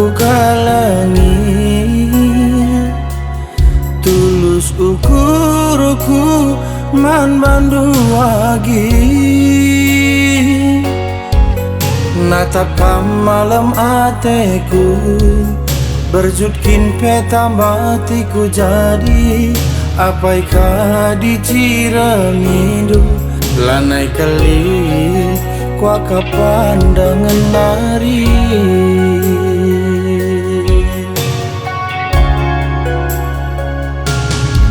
ku kalangi, tulus ukurku man bandu wagi. Natap malam ateku, berjutkin peta batiku jadi. Apai ka diciramidu, lanai kali kwa kapandangan nari.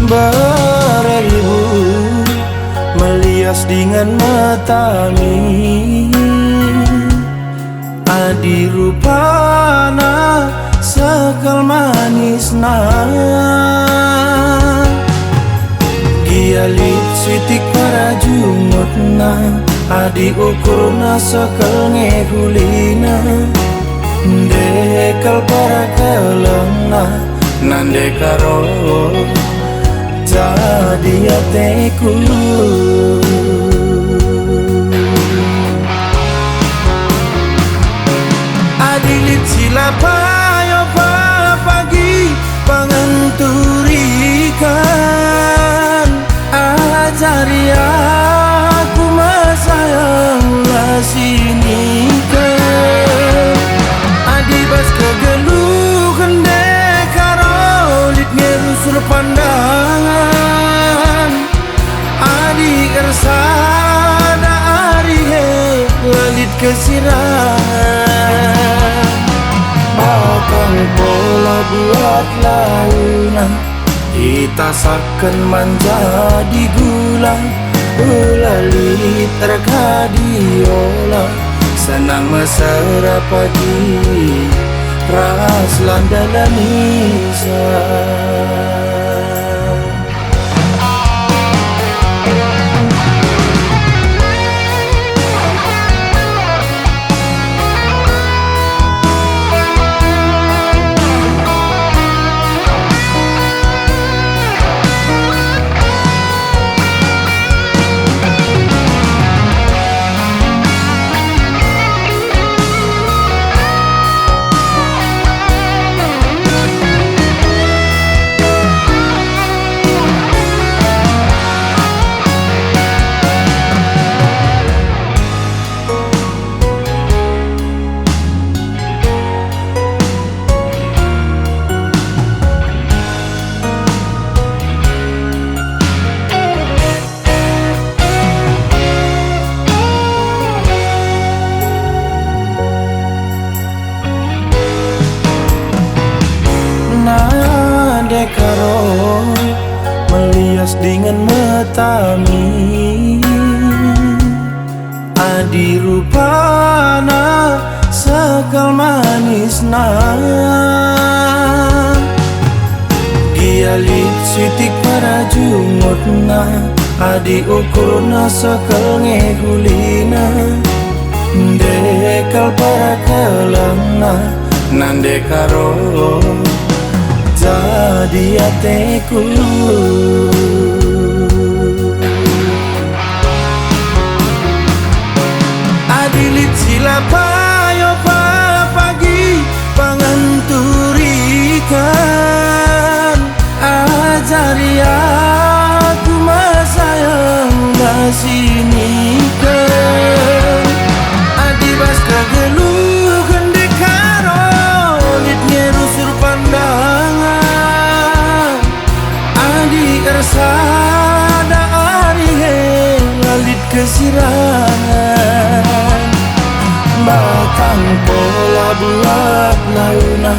Beribu melias dengan matami, adi rupana sekal manisna. Gialit sitik para jumutna, adi ukurna sekal ngehulina. Dekal para kelengna, nande karo jadi ateku. Adilit sila payo pa pagi panganturikan, ajari aku masayang lasini ke. Adi bas kegeluhan dekarolit ngerusur pandangan, adi kersada ari lalit kesirahan. Bakang pola buat launa, kita saken menjadi gula. Ulali terkadiola, senang mesra pagi, ras landalanisa. Karo melias dengan matami, adi rupana sekal manisna. Gialit sitik para jumutna, adi ukurna sekal ngehulina. Dekal para kelengna, nande karo jadi ateku. Adilit sila payo pa pagi panganturikan, ajari aku masayang lasini ke. Adi bas kegeluhan dekarolit ngerusur pandangan, sada ari lalit kesirahan. Batang pola buat launa,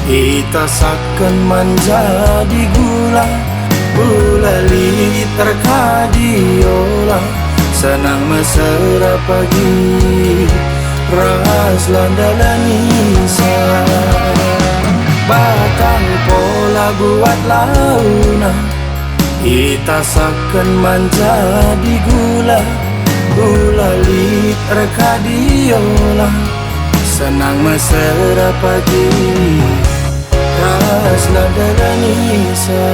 kita saken menjadi gula. Ulali terkadiola, senang mesra pagi, ras landalanisa. Batang pola buat launa, kita saken menjadi gula. Ulali terkadiola, senang mesra pagi, ras landalanisa.